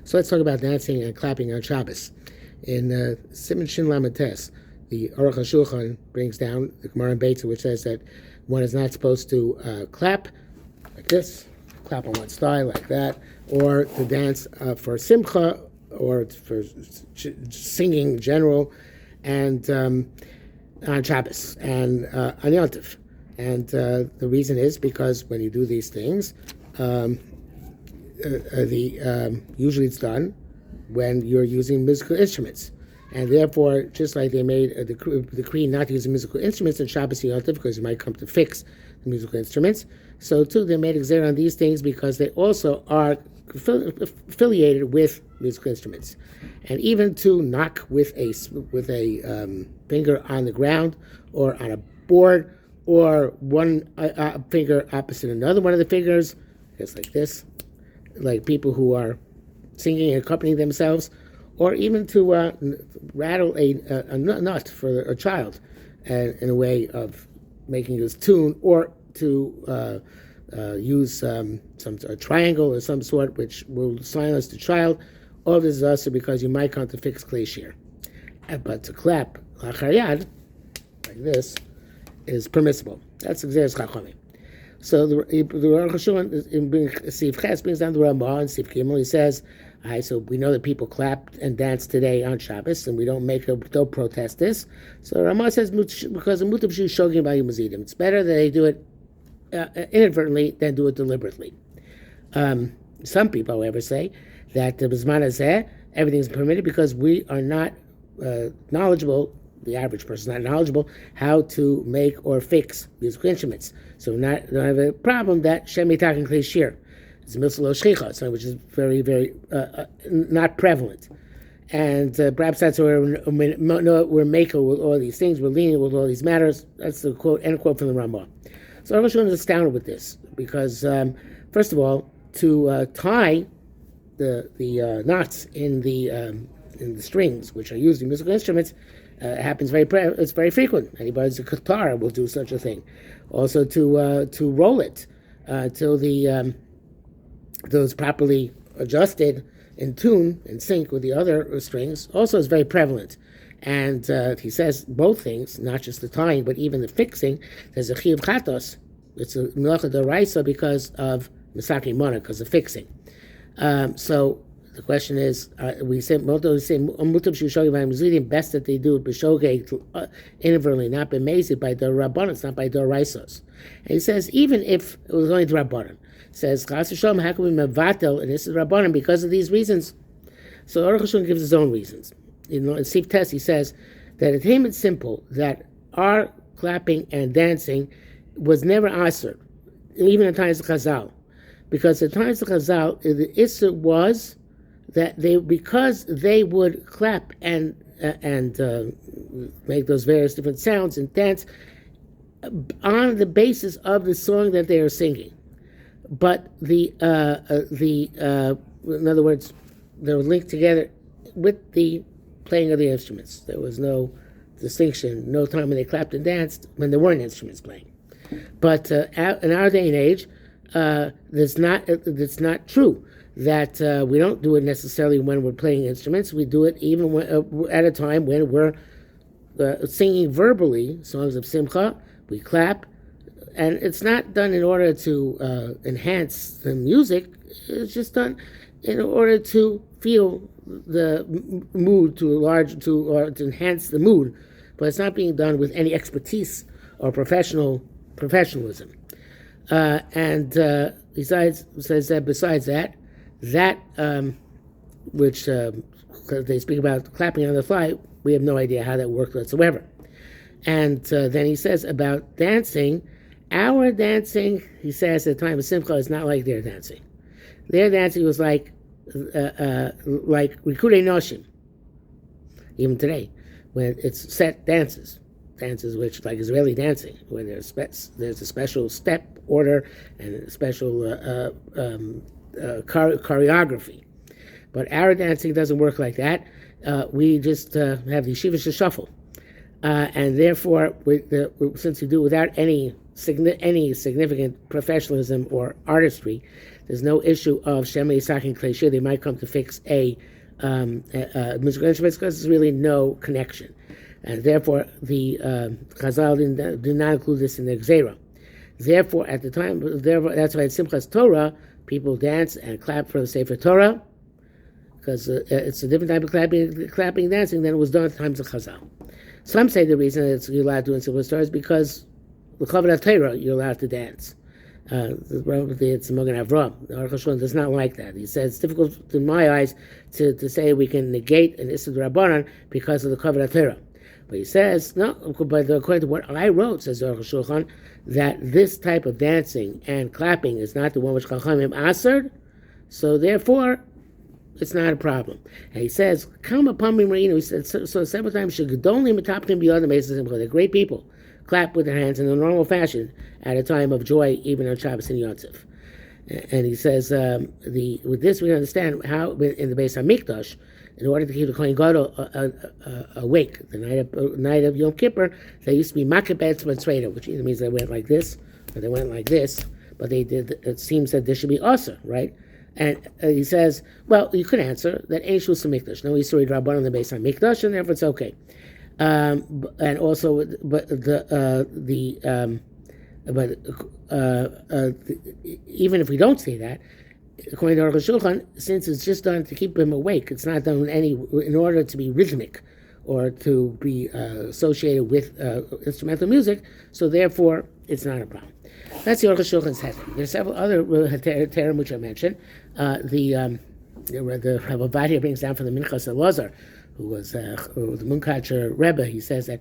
So let's talk about dancing and clapping on Shabbos. In Siman Shin Lamed Tes, the Aruch HaShulchan brings down the Gemara in Beitza, which says that one is not supposed to clap like this, clap on one style like that, or to dance for simcha or for singing in general, and on Shabbos and on Yontif. And the reason is because when you do these things, usually it's done when you're using musical instruments, and therefore, just like they made a decree not to use musical instruments in Shabbos and Yontif because you might come to fix the musical instruments, so too they made a gzera on these things because they also are affiliated with musical instruments, and even to knock with a finger on the ground or on a board, or one finger opposite another one of the fingers, just like this, like people who are singing and accompanying themselves, or even to rattle a nut for a child in a way of making this tune, or to use a triangle or some sort which will silence the child. All of this is also because you might come to fix klei shir. But to clap lachar yad, like this, is permissible. That's Gzeres Chachamim. So the Aruch HaShulchan in Sif Ches brings down the Ramah and Sif Gimel. He says, so we know that people clap and dance today on Shabbos, and we don't protest this. So Ramah says, because the Mutav Shu Shogim B'Yom Mazidim, it's better that they do it inadvertently than do it deliberately. Some people, however, say that the B'zman Hazeh, everything is permitted because we are not knowledgeable. The average person is not knowledgeable how to make or fix musical instruments. So we don't have a problem that Shem Yitak and Klei Shir. It's a Milsa Lo Shchicha, which is very, very not prevalent. And perhaps that's where we're maker with all these things, we're lenient with all these matters. That's the quote, end quote from the Ramah. So Aruch HaShulchan is astounded with this because, first of all, to tie the knots in the strings, which are used in musical instruments, happens it's very frequent. Anybody who's a guitar will do such a thing. Also to roll it till those properly adjusted in tune, in sync with the other strings, also is very prevalent. And he says both things, not just the tying, but even the fixing. There's a chiyuv chatos. It's a melacha d'oraisa because of misaki mana, because of fixing. So the question is, we say mutav shu shogeg b'Yom Mazidim, best that they do it b'shogeg inadvertently, not b'mezid by the rabbanon, not by the oraisos. And he says even if it was only the rabbanon, says chas v'shalom, how can we mevatel, and this is rabbanon because of these reasons. So Aruch HaShulchan gives his own reasons. In Sif Tes he says that at him it's simple that our clapping and dancing was never answered, even in times of Chazal, because at times of Chazal the issur was that because they would clap and make those various different sounds and dance on the basis of the song that they are singing, but in other words, they were linked together with the playing of the instruments. There was no distinction, no time when they clapped and danced when there weren't instruments playing. But in our day and age, it's not true that we don't do it necessarily when we're playing instruments. We do it even at a time when we're singing verbally songs of simcha. We clap, and it's not done in order to enhance the music. It's just done in order to feel the mood or to enhance the mood, but it's not being done with any expertise or professionalism. And besides that, which they speak about clapping on the fly, we have no idea how that worked whatsoever. And then he says about dancing, our dancing, he says at the time of Simcha, is not like their dancing. Their dancing was like Rikudei Noshim, even today, when it's set dances which like Israeli dancing, where there's a special step order and a special choreography. But our dancing doesn't work like that. We just have the yeshivish shuffle, and therefore, since we do it without any significant professionalism or artistry, there's no issue of Shemay Sakin Kleshir. They might come to fix a musical instrument because there's really no connection. And therefore, the Chazal did not include this in the Gzeira. Therefore, at the time, that's why in Simchas Torah, people dance and clap for the Sefer Torah, because it's a different type of clapping and dancing than it was done at the times of Chazal. Some say the reason that you're allowed to do in Simchas Torah is because the Kavod Torah, you're allowed to dance. It's Magen Avraham. The Aruch HaShulchan does not like that. He says it's difficult in my eyes to say we can negate an Issur D'Rabbanan because of the Kavod Torah. But he says, no, but according to what I wrote, says the Aruch HaShulchan, that this type of dancing and clapping is not the one which Chachamim asered, so therefore it's not a problem. And he says, come upon me, Marino. He said so several times, they're great people. Clap with their hands in a normal fashion at a time of joy, even on Shabbos and Yom Tov. And he says, with this we understand how in the Beis HaMikdash, in order to keep the Kohen Gadol awake, the night of Yom Kippur, they used to be makabetz mitzveda, which either means they went like this or they went like this, but they did. It seems that this should be also right. And he says, well, you could answer that ain't shus hamikdash. No Yisur D'Rabbanan on the Beis HaMikdash, and therefore it's okay. And also, even if we don't say that, according to Aruch HaShulchan, since it's just done to keep him awake, it's not done in order to be rhythmic or to be associated with instrumental music, so therefore it's not a problem. That's the Aruch HaShulchan's heter. There's several other heterim which I mentioned. The Rav Ovadia brings down from the Minchas Elazar, who was the Munkacher Rebbe. He says that